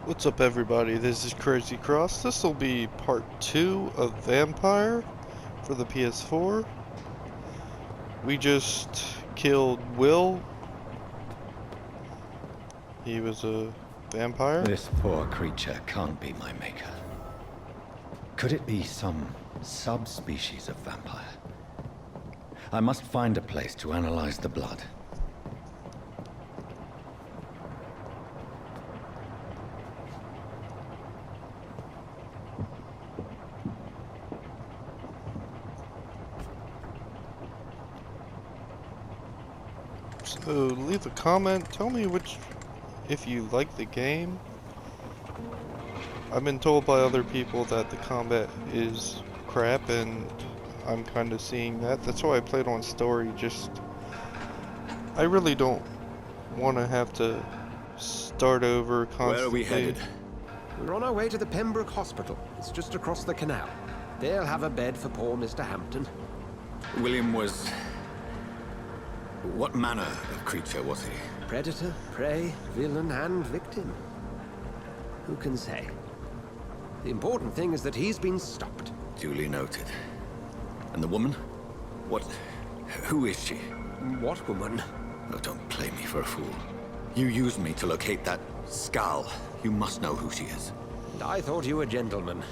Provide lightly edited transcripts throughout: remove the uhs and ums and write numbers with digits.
What's up, everybody? This is Crazy Cross. This will be part 2 of Vampyr for the PS4. We just killed Will. He was a vampire. This poor creature can't be my maker. Could it be some subspecies of vampire? I must find a place to analyze the blood. So leave a comment. Tell me if you like the game. I've been told by other people that the combat is crap, and I'm kind of seeing that. That's why I played on story. I really don't want to have to start over constantly. Where are we headed? We're on our way to the Pembroke Hospital. It's just across the canal. They'll have a bed for poor Mr. Hampton. William was... What manner of creature was he? Predator, prey, villain, and victim. Who can say? The important thing is that he's been stopped. Duly noted. And the woman? Who is she? What woman? Oh, don't play me for a fool. You used me to locate that skull. You must know who she is. And I thought you a gentleman.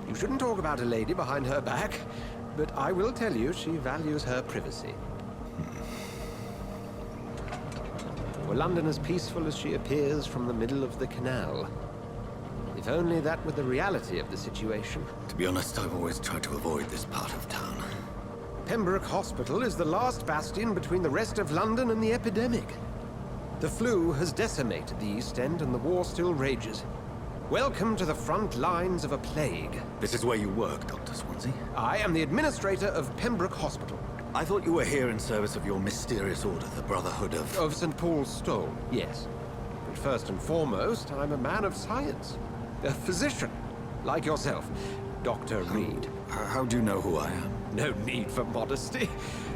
You shouldn't talk about a lady behind her back, but I will tell you she values her privacy. Were London as peaceful as she appears from the middle of the canal? If only that were the reality of the situation. To be honest, I've always tried to avoid this part of town. Pembroke Hospital is the last bastion between the rest of London and the epidemic. The flu has decimated the East End and the war still rages. Welcome to the front lines of a plague. This is where you work, Dr. Swansea? I am the administrator of Pembroke Hospital. I thought you were here in service of your mysterious order, the Brotherhood of... Of St. Paul's Stone, yes. But first and foremost, I'm a man of science. A physician, like yourself, Dr. Reed. How do you know who I am? No need for modesty.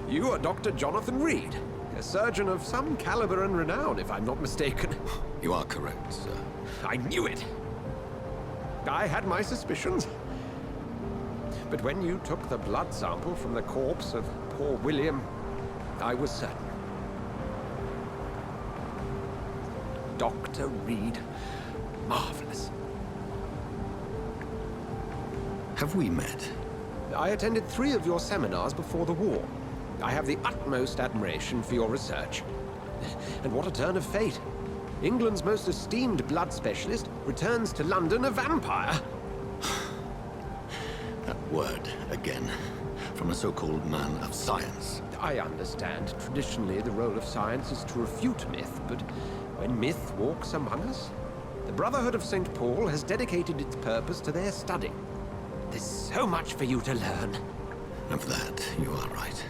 You are Dr. Jonathan Reed, a surgeon of some caliber and renown, if I'm not mistaken. You are correct, sir. I knew it. I had my suspicions. But when you took the blood sample from the corpse of poor William, I was certain. Dr. Reed. Marvelous. Have we met? I attended 3 of your seminars before the war. I have the utmost admiration for your research. And what a turn of fate. England's most esteemed blood specialist returns to London a vampire. That word, again, from a so-called man of science. I understand. Traditionally, the role of science is to refute myth, but when myth walks among us, the Brotherhood of St. Paul has dedicated its purpose to their study. There's so much for you to learn. Of that, you are right.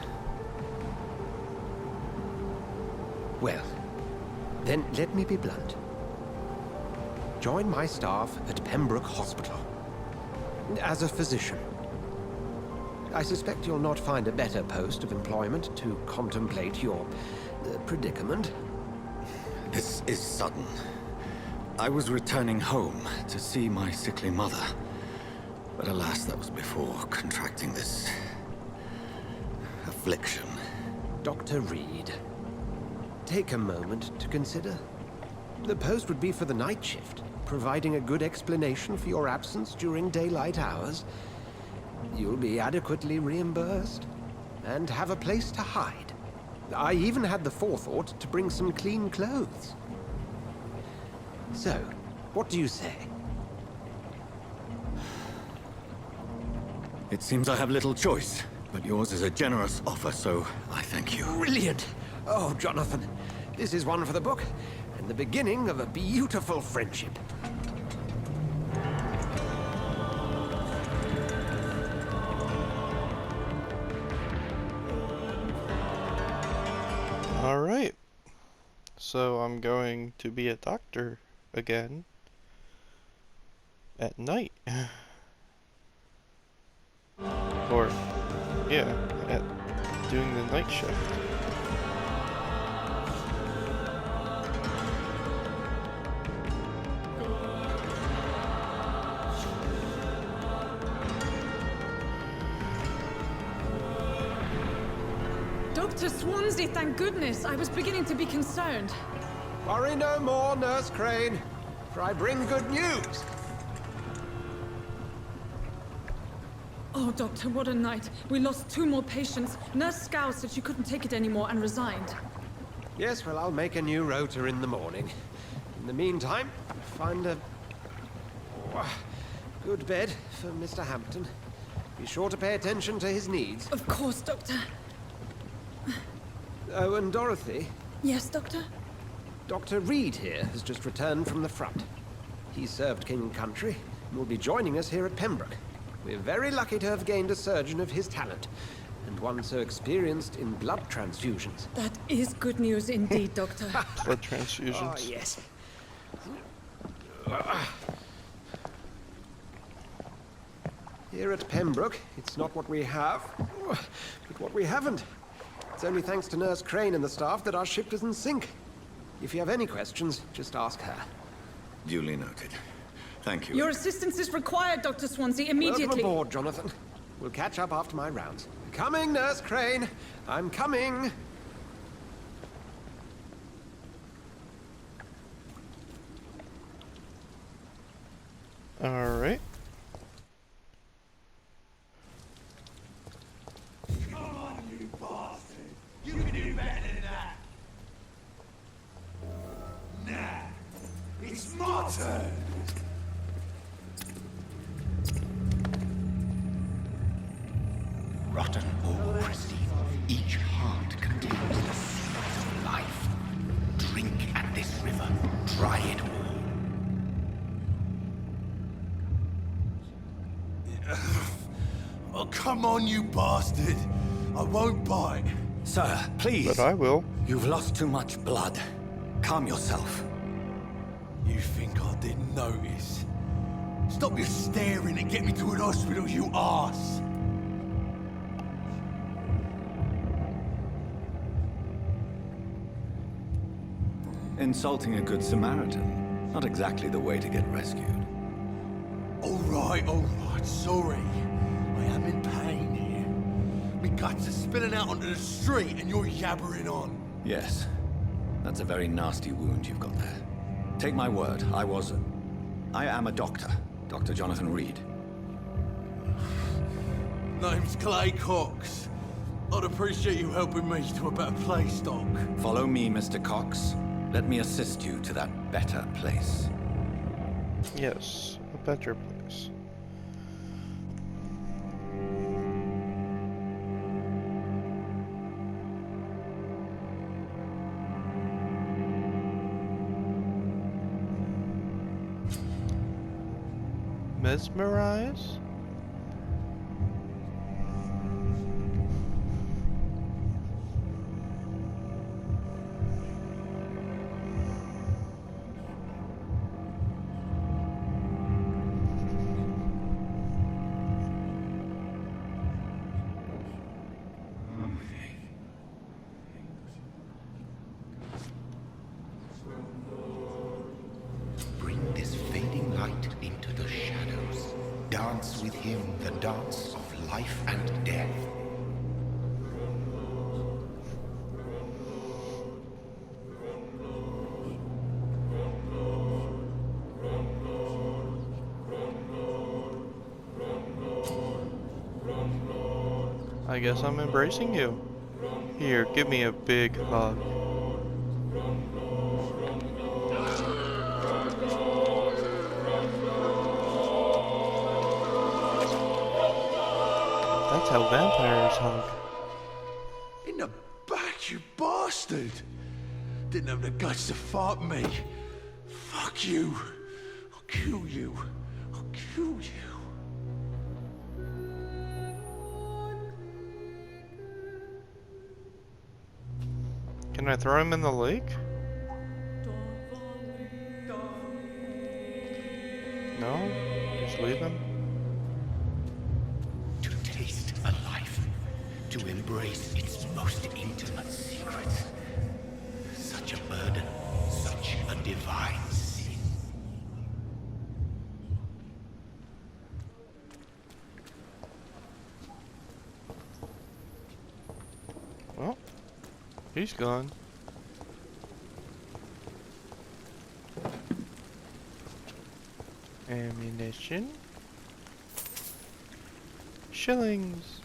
Well, then let me be blunt. Join my staff at Pembroke Hospital. As a physician. I suspect you'll not find a better post of employment to contemplate your predicament. This is sudden. I was returning home to see my sickly mother. But alas, that was before contracting this... affliction. Dr. Reed, take a moment to consider. The post would be for the night shift, providing a good explanation for your absence during daylight hours. You'll be adequately reimbursed, and have a place to hide. I even had the forethought to bring some clean clothes. So, what do you say? It seems I have little choice, but yours is a generous offer, so I thank you. Brilliant! Oh, Jonathan, this is one for the book, and the beginning of a beautiful friendship. Alright. So I'm going to be a doctor again. At night. Or, yeah, doing the night shift. Dr. Swansea, thank goodness. I was beginning to be concerned. Worry no more, Nurse Crane, for I bring good news. Oh, Doctor, what a night. We lost 2 more patients. Nurse Scow said she couldn't take it anymore and resigned. Yes, well, I'll make a new rota in the morning. In the meantime, find a good bed for Mr. Hampton. Be sure to pay attention to his needs. Of course, Doctor. Oh, and Dorothy, Yes, Doctor? Dr. Reed here has just returned from the front. He served King and Country and will be joining us here at Pembroke. We're very lucky to have gained a surgeon of his talent, and one so experienced in blood transfusions. That is good news indeed, Doctor. Blood transfusions. Oh, yes. Here at Pembroke, it's not what we have, but what we haven't. It's only thanks to Nurse Crane and the staff that our ship doesn't sink. If you have any questions, just ask her. Duly noted. Thank you. Your assistance is required, Dr. Swansea, immediately. Welcome aboard, Jonathan. We'll catch up after my rounds. Coming, Nurse Crane. I'm coming. All right. Come on, you bastard! You can do better than that! Nah, it's my turn! Rotten or pristine, each heart contains the secret of life. Drink at this river, try it all. Oh, come on, you bastard! I won't bite! Sir, please. But I will. You've lost too much blood. Calm yourself. You think I didn't notice? Stop your staring and get me to an hospital, you arse! Insulting a good Samaritan. Not exactly the way to get rescued. All right, sorry. I am in pain here. My guts are spilling out onto the street and you're yabbering on. Yes. That's a very nasty wound you've got there. Take my word, I am a doctor. Dr. Jonathan Reed. Name's Clay Cox. I'd appreciate you helping me to a better place, Doc. Follow me, Mr. Cox. Let me assist you to that better place. Yes, a better place. Mesmerize? Bring this fading light into the shadows. Dance with him the dance of life and death. I guess I'm embracing you. Here, give me a big hug. That's how vampires hug. In the back, you bastard! Didn't have the guts to fight me. Fuck you. I'll kill you. I'll kill you. Can I throw him in the lake? No? Just leave him? To taste a life, to embrace its most intimate secrets. Such a burden, such a divine sin. Well, He's gone. Ammunition. Shillings.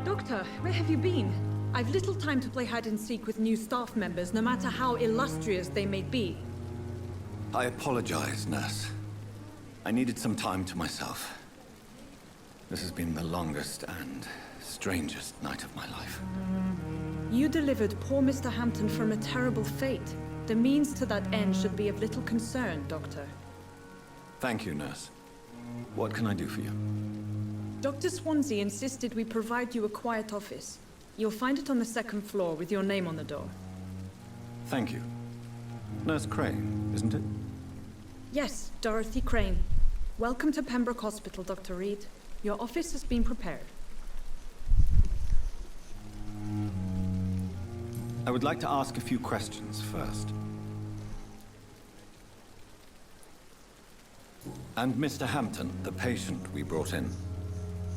Doctor, where have you been? I've little time to play hide and seek with new staff members, no matter how illustrious they may be. I apologize, nurse. I needed some time to myself. This has been the longest and strangest night of my life. You delivered poor Mr. Hampton from a terrible fate. The means to that end should be of little concern, Doctor. Thank you, nurse. What can I do for you? Dr. Swansea insisted we provide you a quiet office. You'll find it on the second floor with your name on the door. Thank you. Nurse Crane, isn't it? Yes, Dorothy Crane. Welcome to Pembroke Hospital, Dr. Reed. Your office has been prepared. I would like to ask a few questions first. And Mr. Hampton, the patient we brought in,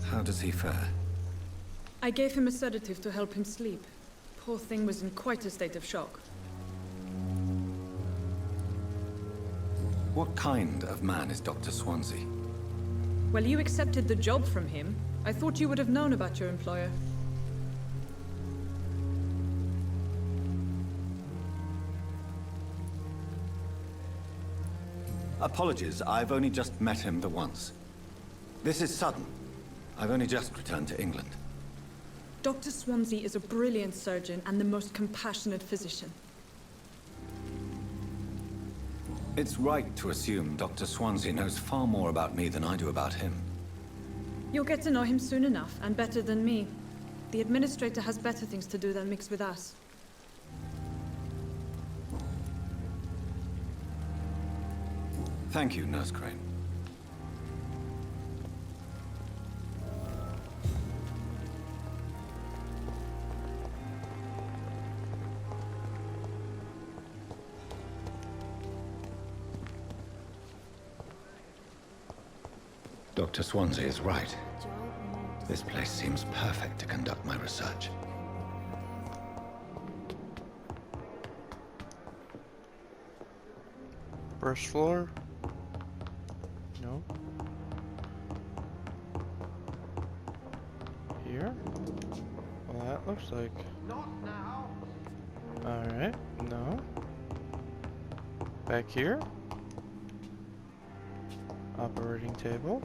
how does he fare? I gave him a sedative to help him sleep. Poor thing was in quite a state of shock. What kind of man is Dr. Swansea? Well, you accepted the job from him. I thought you would have known about your employer. Apologies, I've only just met him the once. This is sudden. I've only just returned to England. Dr. Swansea is a brilliant surgeon and the most compassionate physician. It's right to assume Dr. Swansea knows far more about me than I do about him. You'll get to know him soon enough, and better than me. The administrator has better things to do than mix with us. Thank you, Nurse Crane. Dr. Swansea is right. This place seems perfect to conduct my research. First floor? No. Here? Well, that looks like... Not now. Alright, no. Back here? Operating table?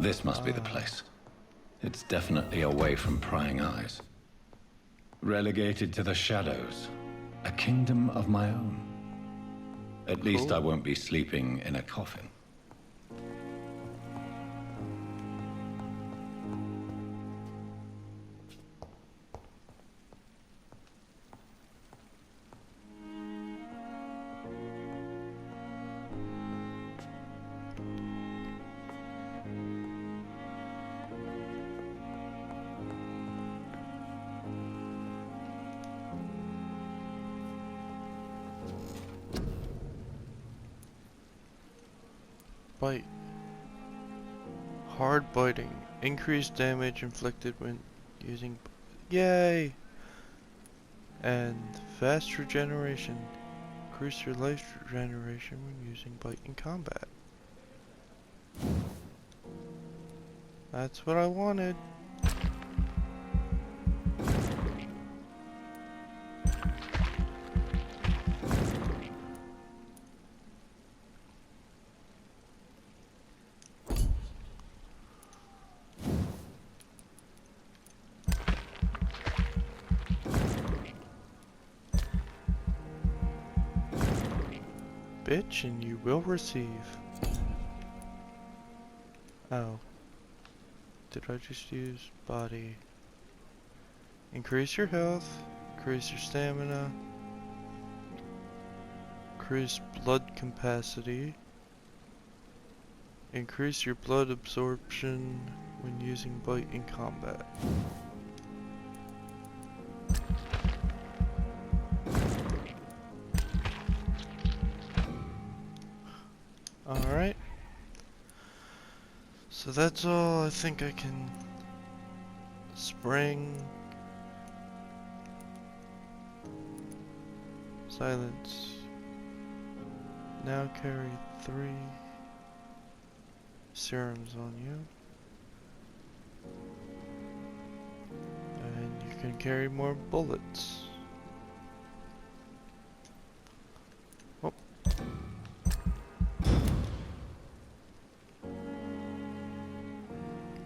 This must be the place. It's definitely away from prying eyes. Relegated to the shadows. A kingdom of my own. At least I won't be sleeping in a coffin. Bite. Hard biting. Increased damage inflicted when using... Yay! And fast regeneration. Increase your life regeneration when using bite in combat. That's what I wanted. Bitch, and you will receive. Oh. Did I just use body? Increase your health, increase your stamina, increase blood capacity, increase your blood absorption when using bite in combat. Alright. So that's all I think I can spring. Silence. Now carry 3 serums on you. And you can carry more bullets. Oh.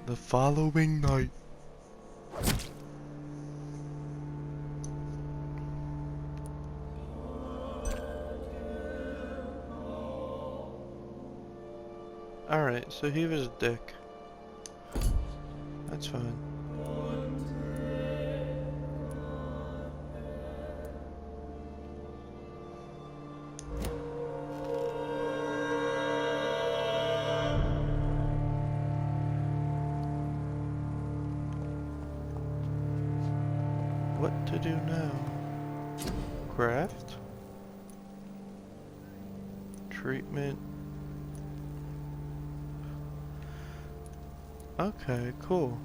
The following night. Alright, so he was a dick. That's fine. What to do now? Craft? Treatment? Okay, cool.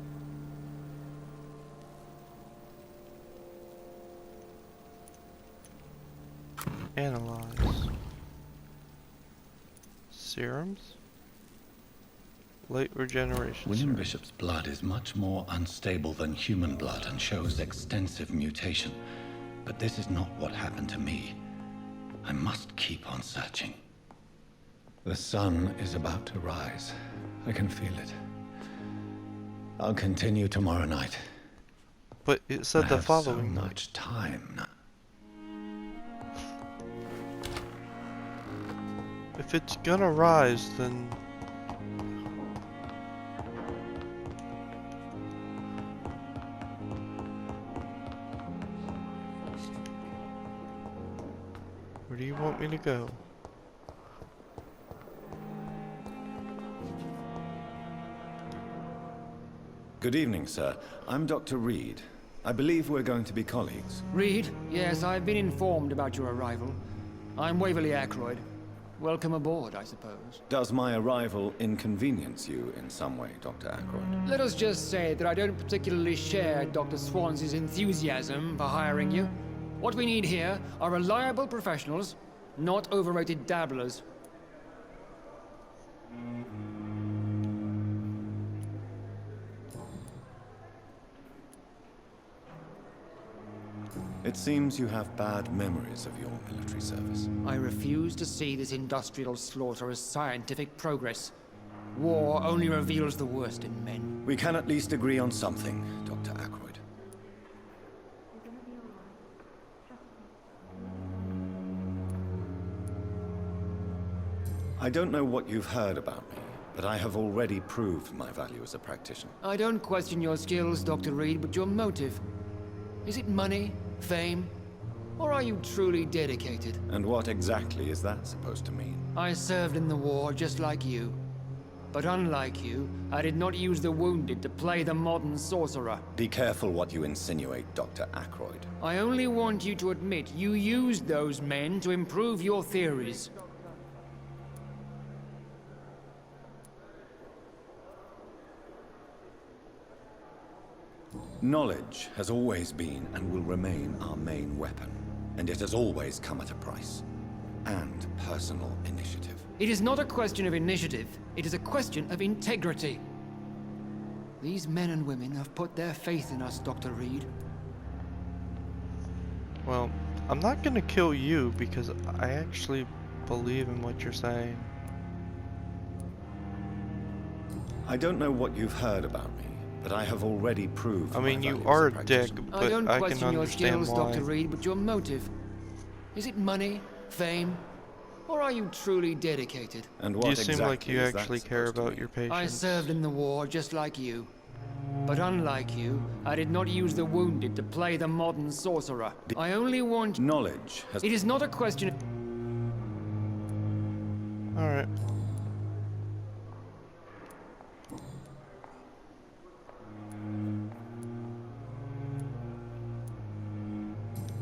Analyze. Serums? Late regeneration William serum. Bishop's blood is much more unstable than human blood and shows extensive mutation. But this is not what happened to me. I must keep on searching. The sun is about to rise. I can feel it. I'll continue tomorrow night. But it said the I have following so night. much time now. If it's gonna rise, then... Where do you want me to go? Good evening, sir. I'm Dr. Reed. I believe we're going to be colleagues. Reed? Yes, I've been informed about your arrival. I'm Waverly Ackroyd. Welcome aboard, I suppose. Does my arrival inconvenience you in some way, Dr. Ackroyd? Let us just say that I don't particularly share Dr. Swans's enthusiasm for hiring you. What we need here are reliable professionals, not overrated dabblers. It seems you have bad memories of your military service. I refuse to see this industrial slaughter as scientific progress. War only reveals the worst in men. We can at least agree on something, Dr. Ackroyd. I don't know what you've heard about me, but I have already proved my value as a practitioner. I don't question your skills, Dr. Reed, but your motive. Is it money? Fame? Or are you truly dedicated? And what exactly is that supposed to mean? I served in the war just like you. But unlike you, I did not use the wounded to play the modern sorcerer. Be careful what you insinuate, Dr. Ackroyd. I only want you to admit you used those men to improve your theories. Knowledge has always been and will remain our main weapon, and it has always come at a price. And personal initiative. It is not a question of initiative, it is a question of integrity. These men and women have put their faith in us, Dr. Reed. Well, I'm not gonna kill you because I actually believe in what you're saying. I don't know what you've heard about me, but I have already proved I mean, my you value are as a dick, practitioner. but I don't I can question your understand skills, why. Dr. Reed, but your motive. Is it money, fame, or are you truly dedicated? And what You seem exactly like you is that actually care supposed to about mean? your patients. I served in the war just like you. But unlike you, I did not use the wounded to play the modern sorcerer. I only want... Knowledge has... It is not a question... Alright.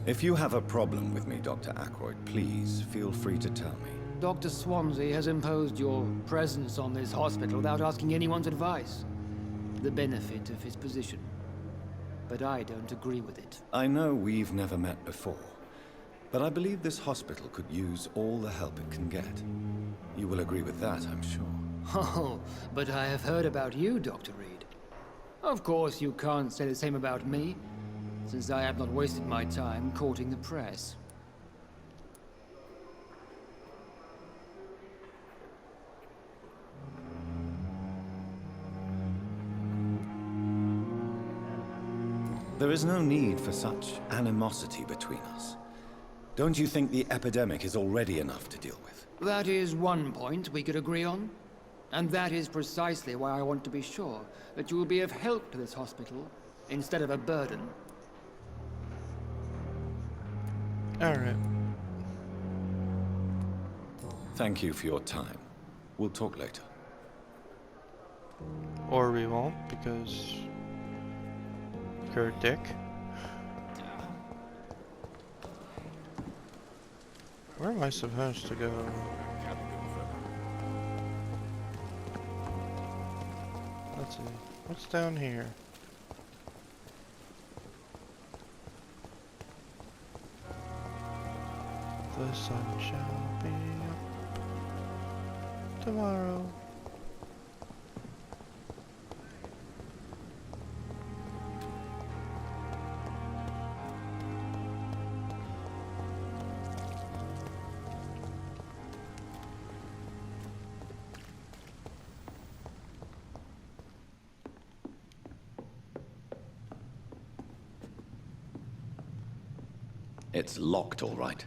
If you have a problem with me, Dr. Ackroyd, please feel free to tell me. Dr. Swansea has imposed your presence on this hospital without asking anyone's advice. The benefit of his position. But I don't agree with it. I know we've never met before, but I believe this hospital could use all the help it can get. You will agree with that, I'm sure. Oh, but I have heard about you, Dr. Reed. Of course, you can't say the same about me, since I have not wasted my time courting the press. There is no need for such animosity between us. Don't you think the epidemic is already enough to deal with? That is one point we could agree on. And that is precisely why I want to be sure that you will be of help to this hospital, instead of a burden. Alright. Thank you for your time. We'll talk later. Or we won't, because you're a dick. Where am I supposed to go? Let's see. What's down here? The sun shall be up tomorrow. It's locked, all right.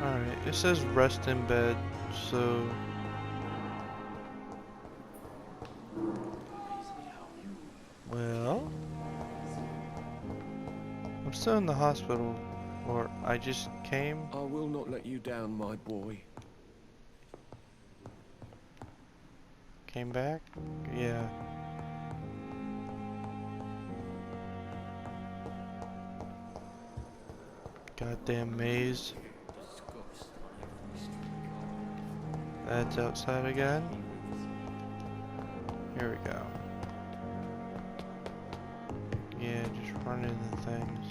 Alright, it says rest in bed, so... Well... I'm still in the hospital, or I just came. I will not let you down, my boy. Came back? Yeah. Goddamn maze. That's outside again. Here we go. Yeah, just run into things.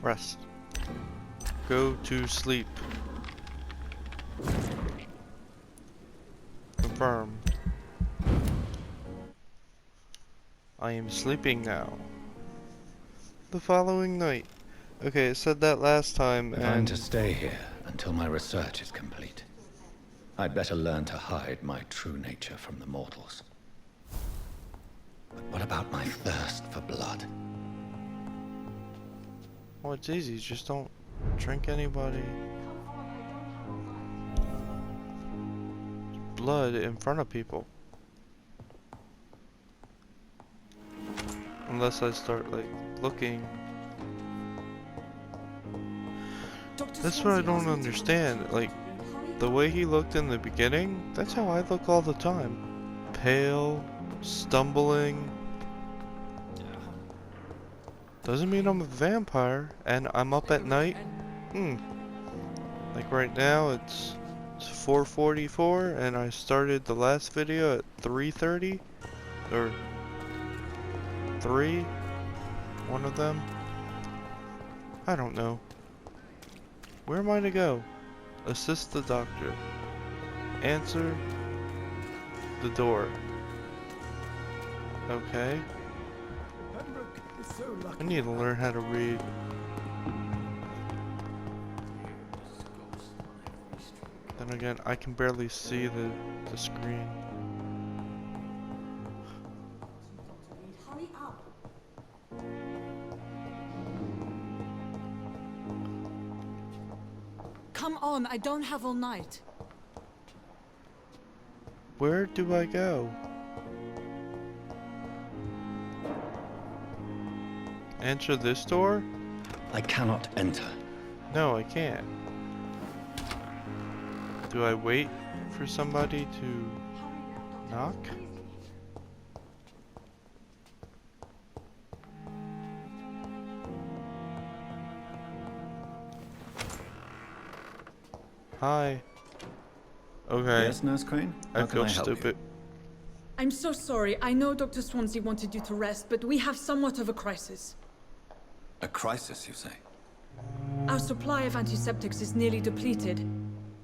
Rest. Go to sleep. Confirm. I am sleeping now. The following night. Okay, it said that last time, I'm and to stay here until my research is complete. I'd better learn to hide my true nature from the mortals. But what about my thirst for blood? well, it's easy. Just don't drink anybody blood in front of people. Unless I start like looking. That's what I don't understand. Like the way he looked in the beginning, that's how I look all the time. Pale, stumbling. Doesn't mean I'm a vampire and I'm up at night. Like right now it's 4:44 and I started the last video at 3:30 or 3, one of them. I don't know. Where am I to go? Assist the doctor. Answer the door. Okay. so lucky. I need to learn how to read. Then again, I can barely see the screen. Hurry up. Come on, I don't have all night. Where do I go? Enter this door? I cannot enter. No, I can't. Do I wait for somebody to knock? Hi. Okay. Yes, Nurse Crane? I How can feel I help stupid. I'm so sorry. I know Dr. Swansea wanted you to rest, but we have somewhat of a crisis. A crisis, you say? Our supply of antiseptics is nearly depleted.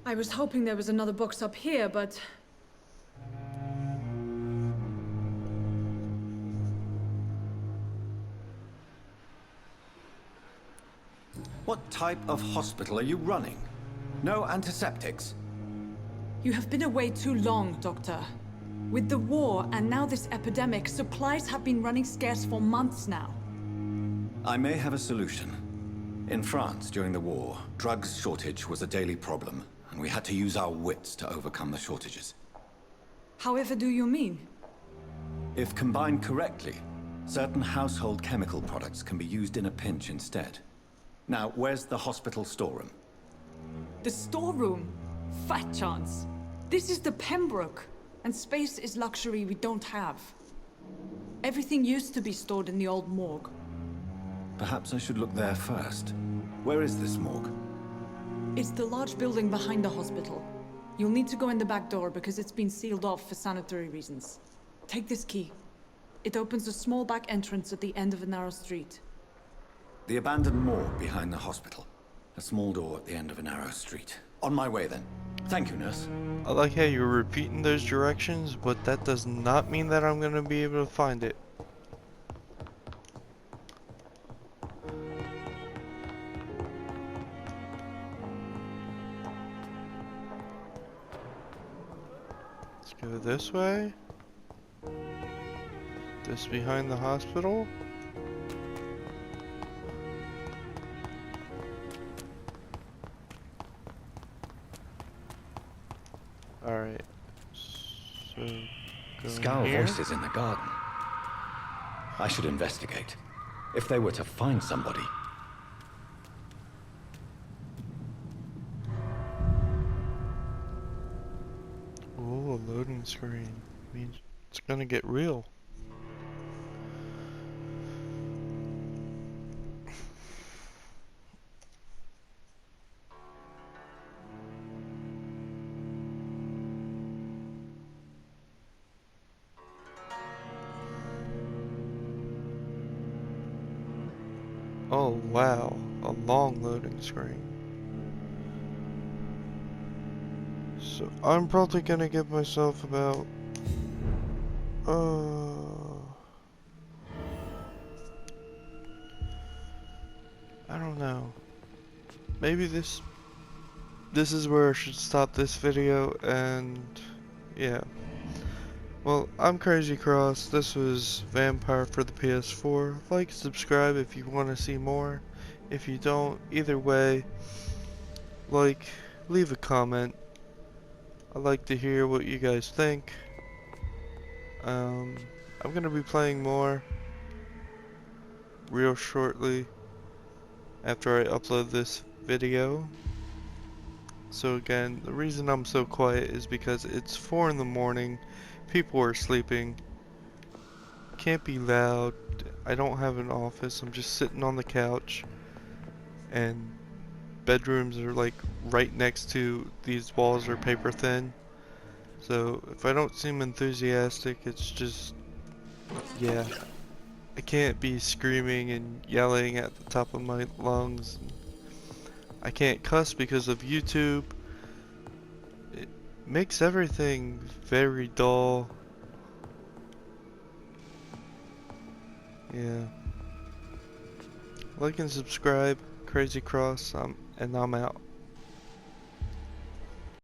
I was hoping there was another box up here, but... What type of hospital are you running? No antiseptics? You have been away too long, Doctor. With the war and now this epidemic, supplies have been running scarce for months now. I may have a solution. In France, during the war, drugs shortage was a daily problem, and we had to use our wits to overcome the shortages. However do you mean? If combined correctly, certain household chemical products can be used in a pinch instead. Now, where's the hospital storeroom? The storeroom? Fat chance. This is the Pembroke, and space is luxury we don't have. Everything used to be stored in the old morgue. Perhaps I should look there first. Where is this morgue? It's the large building behind the hospital. You'll need to go in the back door because it's been sealed off for sanitary reasons. Take this key. It opens a small back entrance at the end of a narrow street. The abandoned morgue behind the hospital. A small door at the end of a narrow street. On my way then. Thank you, nurse. I like how you're repeating those directions, but that does not mean that I'm gonna be able to find it. Let's go this way. This behind the hospital. Alright, so Scowl here. voices in the garden. I should investigate. If they were to find somebody. Ooh, a loading screen. Means it's gonna get real. Oh wow, a long loading screen. So I'm probably gonna give myself about I don't know. Maybe this is where I should stop this video, and yeah. Well, I'm Crazy Cross. This was Vampyr for the PS4. Like, subscribe if you want to see more. If you don't, either way, like, leave a comment. I'd like to hear what you guys think. I'm gonna be playing more real shortly after I upload this video. So again, the reason I'm so quiet is because it's 4 in the morning. People are sleeping. Can't be loud. I don't have an office. I'm just sitting on the couch. And bedrooms are like right next to these walls are paper thin. So if I don't seem enthusiastic, it's just, yeah. I can't be screaming and yelling at the top of my lungs. I can't cuss because of YouTube. Makes everything very dull. Yeah. Like and subscribe, Crazy Cross, and I'm out.